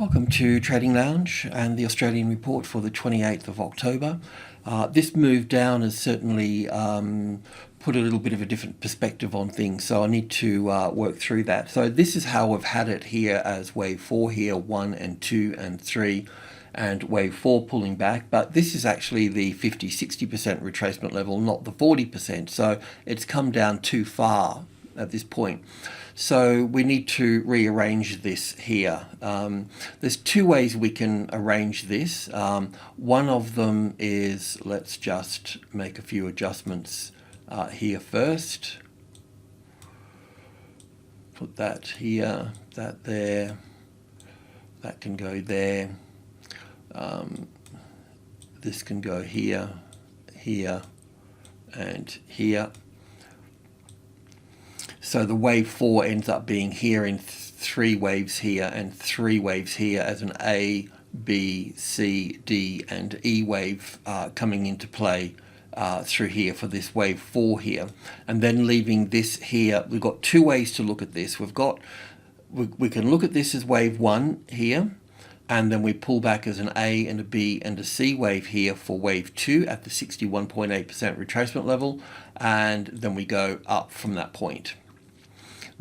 Welcome to Trading Lounge and the Australian report for the 28th of October. This move down has certainly put a little bit of a different perspective on things, so I need to work through that. So this is how we've had it here as wave 4 here, 1 and 2 and 3, and wave 4 pulling back, but this is actually the 50-60% retracement level, not the 40%, so it's come down too far at this point. So we need to rearrange this here. There's two ways we can arrange this. One of them is, let's just make a few adjustments here first. Put that here, that there, that can go there. This can go here, here, and here. So the wave 4 ends up being here in 3 waves here and 3 waves here as an A, B, C, D and E wave coming into play through here for this wave 4 here. And then leaving this here, we've got two ways to look at this. We can look at this as wave 1 here, and then we pull back as an A and a B and a C wave here for wave 2 at the 61.8% retracement level, and then we go up from that point.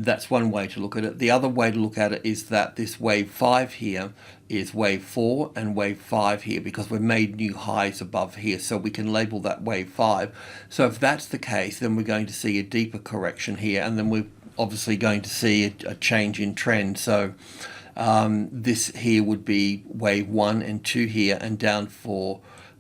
That's one way to look at it. The other way to look at it is that this wave 5 here is wave 4 and wave 5 here, because we've made new highs above here, so we can label that wave 5. So if that's the case, then we're going to see a deeper correction here, and then we're obviously going to see a change in trend. So this here would be wave 1 and 2 here, and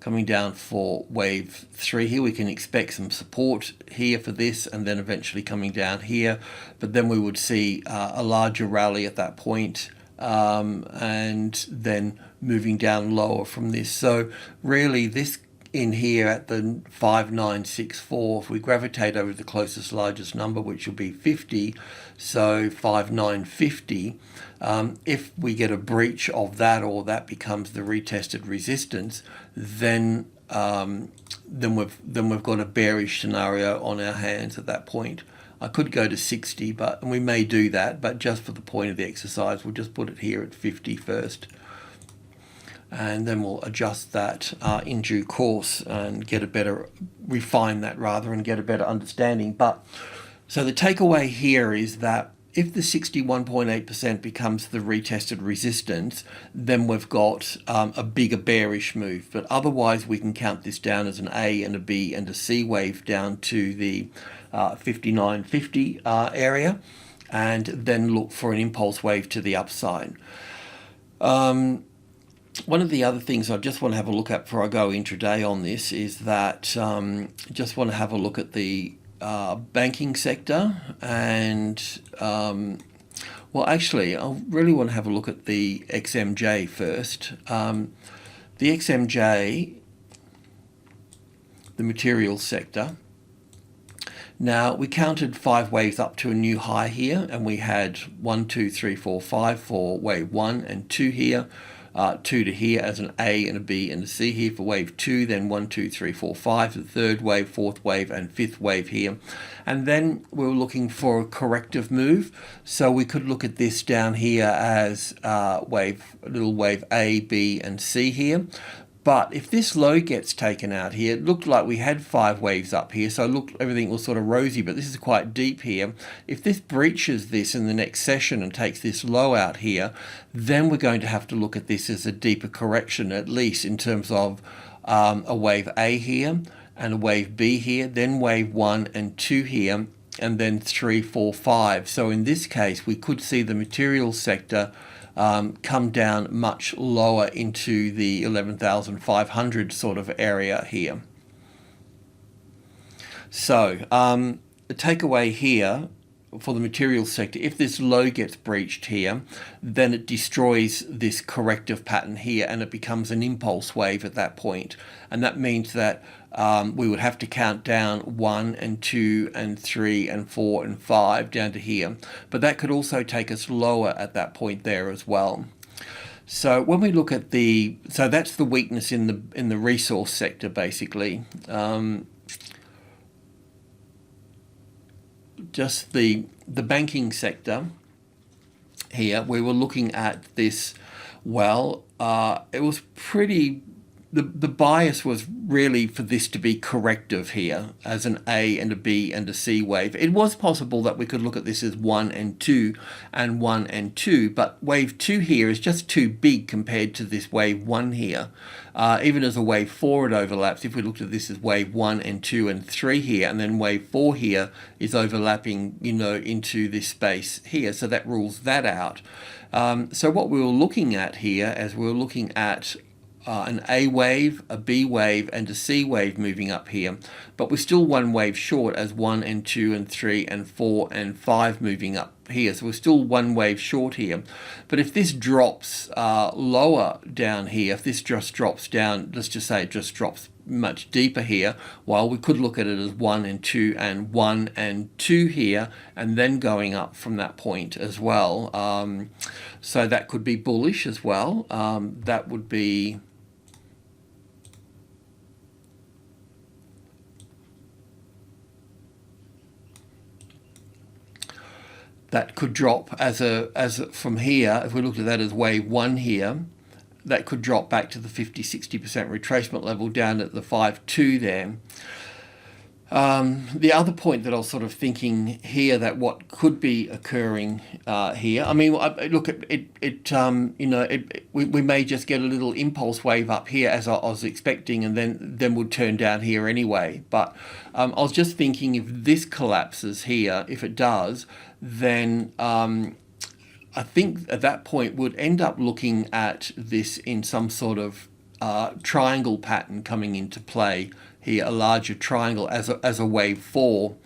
coming down for wave 3 here. We can expect some support here for this, and then eventually coming down here, but then we would see a larger rally at that point, and then moving down lower from this. So really this in here at the 5964, if we gravitate over the closest largest number, which will be 50, so 5950, if we get a breach of that, or that becomes the retested resistance, then we've got a bearish scenario on our hands at that point. I could go to 60, and we may do that, but just for the point of the exercise, we'll just put it here at 50 first. And then we'll adjust that in due course and refine that rather, and get a better understanding. But so the takeaway here is that if the 61.8% becomes the retested resistance, then we've got a bigger bearish move. But otherwise, we can count this down as an A and a B and a C wave down to the 59.50 area, and then look for an impulse wave to the upside. One of the other things I just want to have a look at before I go intraday on this is that just want to have a look at the banking sector, and well, actually I really want to have a look at the XMJ first. The XMJ, the materials sector. Now we counted 5 waves up to a new high here, and we had 1, 2, 3, 4, 5 for wave 1 and 2 here. 2 to here as an A and a B and a C here for wave 2, then 1, 2, 3, 4, 5, the third wave, fourth wave and fifth wave here. And then we were looking for a corrective move, so we could look at this down here as little wave A, B and C here. But if this low gets taken out here, it looked like we had 5 waves up here, so everything was sort of rosy, but this is quite deep here. If this breaches this in the next session and takes this low out here, then we're going to have to look at this as a deeper correction, at least in terms of a wave A here and a wave B here, then wave 1 and 2 here, and then 3, 4, 5. So in this case, we could see the materials sector come down much lower into the 11,500 sort of area here. So the takeaway here for the materials sector, if this low gets breached here, then it destroys this corrective pattern here, and it becomes an impulse wave at that point. And that means that we would have to count down 1 and 2 and 3 and 4 and 5 down to here. But that could also take us lower at that point there as well. So when we look at so that's the weakness in the resource sector basically. Just the banking sector here, we were looking at this Well, it was pretty. The bias was really for this to be corrective here as an A and a B and a C wave. It was possible that we could look at this as 1 and 2 and 1 and 2, but wave 2 here is just too big compared to this wave 1 here. Even as a wave 4 it overlaps. If we looked at this as wave 1 and 2 and 3 here, and then wave 4 here is overlapping, into this space here, so that rules that out. So what we were looking at here, as we were looking at an A wave, a B wave, and a C wave moving up here, but we're still one wave short as 1 and 2 and 3 and 4 and 5 moving up here. So we're still one wave short here. But if this drops lower down here, if this just drops down, let's just say it just drops much deeper here, while we could look at it as 1 and 2 and 1 and 2 here, and then going up from that point as well. So that could be bullish as well. That would be... that could drop as from here. If we looked at that as wave 1 here, that could drop back to the 50-60% retracement level down at the 5.2 there. The other point that I was sort of thinking here, that what could be occurring here, I mean, look, we may just get a little impulse wave up here as I was expecting, and then we'll turn down here anyway. But I was just thinking, if this collapses here, if it does, then I think at that point we'd end up looking at this in some sort of triangle pattern coming into play here, a larger triangle as a wave 4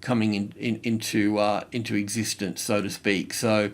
coming into existence, so to speak. So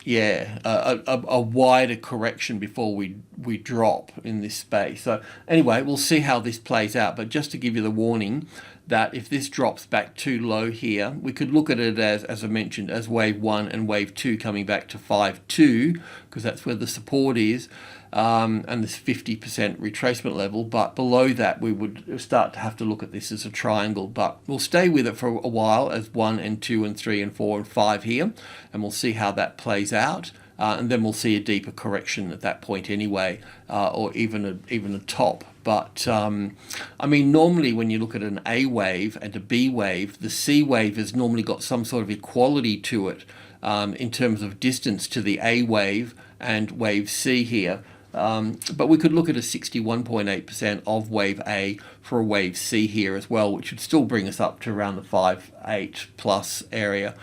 yeah, a wider correction before we drop in this space. So anyway, we'll see how this plays out. But just to give you the warning that if this drops back too low here, we could look at it as I mentioned, as wave 1 and wave 2 coming back to 5.2, because that's where the support is, and this 50% retracement level. But below that, we would start to have to look at this as a triangle. But we'll stay with it for a while as 1 and 2 and 3 and 4 and 5 here, and we'll see how that plays out. And then we'll see a deeper correction at that point anyway, or even a top. But I mean, normally when you look at an A wave and a B wave, the C wave has normally got some sort of equality to it in terms of distance to the A wave and wave C here. But we could look at a 61.8% of wave A for a wave C here as well, which would still bring us up to around the 5.8 plus area.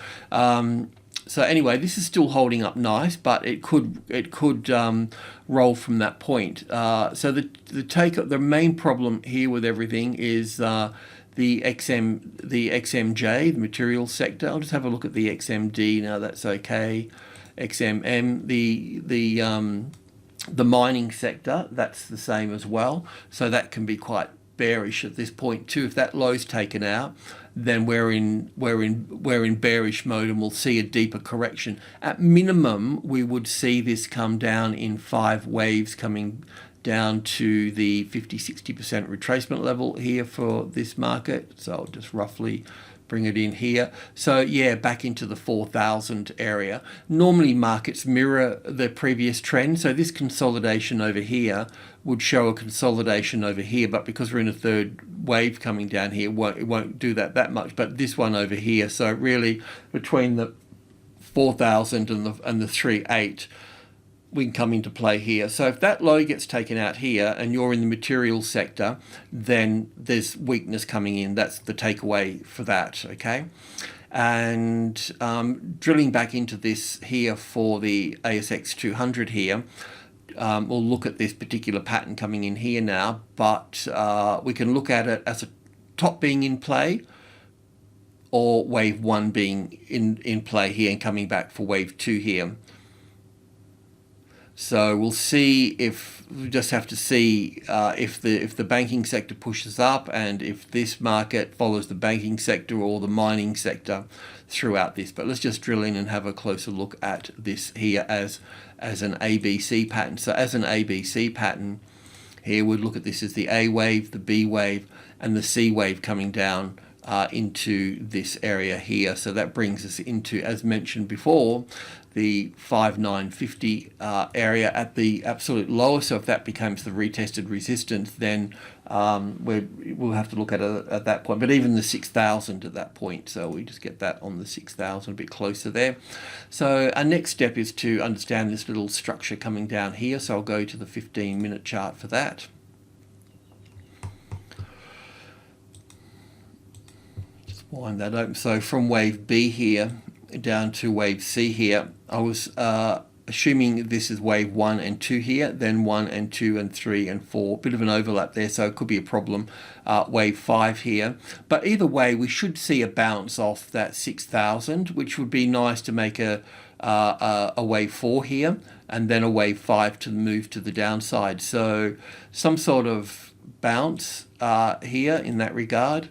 So anyway, this is still holding up nice, but it could roll from that point. So the main problem here with everything is the XMJ, the materials sector. I'll just have a look at the XMD now. That's okay. XMM, the mining sector, that's the same as well. So that can be quite bearish at this point too. If that low's taken out, then we're in bearish mode, and we'll see a deeper correction. At minimum, we would see this come down in 5 waves, coming down to the 50-60% retracement level here for this market. So I'll just roughly bring it in here. So yeah, back into the 4,000 area. Normally markets mirror the previous trend. So this consolidation over here would show a consolidation over here, but because we're in a third wave coming down here, it won't do that much. But this one over here, so really between the 4,000 and the 3.8, we can come into play here. So if that low gets taken out here and you're in the materials sector, then there's weakness coming in. That's the takeaway for that, okay? And drilling back into this here for the ASX 200 here, we'll look at this particular pattern coming in here now, but we can look at it as a top being in play, or wave 1 being in play here and coming back for wave 2 here. So we'll see we just have to see if the banking sector pushes up, and if this market follows the banking sector or the mining sector throughout this. But let's just drill in and have a closer look at this here as an ABC pattern. So as an ABC pattern, here we'd look at this as the A wave, the B wave, and the C wave coming down into this area here. So that brings us into, as mentioned before, the 5950 area at the absolute lowest. So if that becomes the retested resistance, then we'll have to look at it at that point. But even the 6,000 at that point, so we just get that on the 6,000 a bit closer there. So our next step is to understand this little structure coming down here. So I'll go to the 15-minute chart for that. Just wind that open. So from wave B here down to wave C here, I was assuming this is wave 1 and 2 here, then 1 and 2 and 3 and 4, bit of an overlap there, so it could be a problem. Wave 5 here, but either way we should see a bounce off that 6,000, which would be nice to make a wave 4 here, and then a wave 5 to move to the downside. So some sort of bounce here in that regard.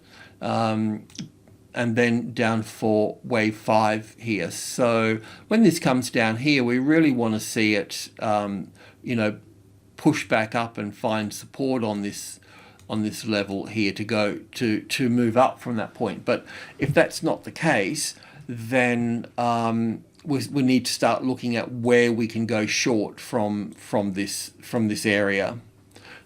And then down for wave 5 here. So when this comes down here, we really want to see it, push back up and find support on this level here to go to move up from that point. But if that's not the case, then we need to start looking at where we can go short from this area.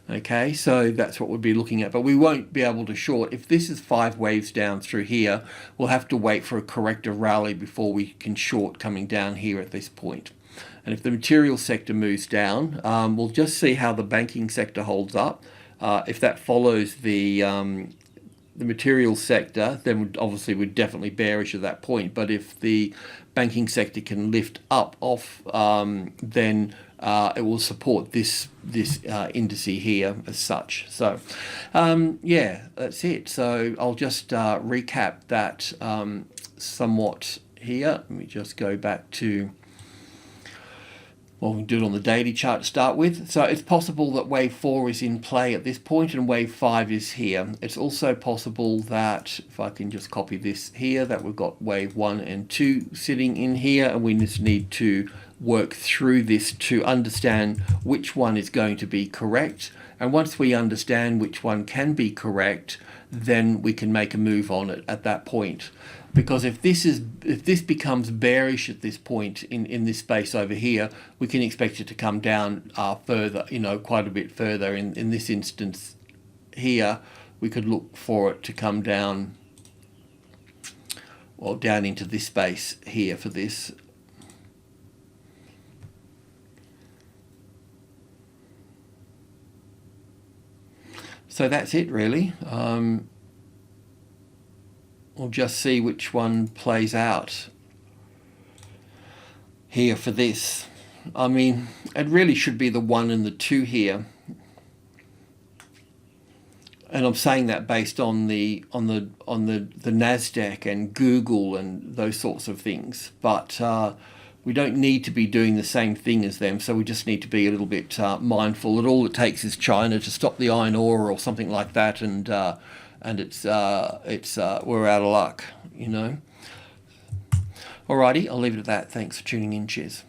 Okay, so that's what we'll be looking at, but we won't be able to short. If this is 5 waves down through here, we'll have to wait for a corrective rally before we can short coming down here at this point. And if the material sector moves down, we'll just see how the banking sector holds up. If that follows the material sector, then obviously we're definitely bearish at that point. But if the banking sector can lift up off, then it will support this indice here as such. So yeah, that's it. So I'll just recap that somewhat here. Let me just go back to, well, we can do it on the daily chart to start with. So it's possible that wave 4 is in play at this point and wave 5 is here. It's also possible that, if I can just copy this here, that we've got wave 1 and 2 sitting in here, and we just need to work through this to understand which one is going to be correct. And once we understand which one can be correct, then we can make a move on it at that point. Because if this becomes bearish at this point in this space over here, we can expect it to come down further, quite a bit further. In this instance here, we could look for it to come down, well, down into this space here for this. So that's it really. We'll just see which one plays out here for this. I mean, it really should be the 1 and the 2 here. And I'm saying that based on the Nasdaq and Google and those sorts of things. But we don't need to be doing the same thing as them, so we just need to be a little bit mindful that all it takes is China to stop the iron ore or something like that, and it's we're out of luck, Alrighty, I'll leave it at that. Thanks for tuning in. Cheers.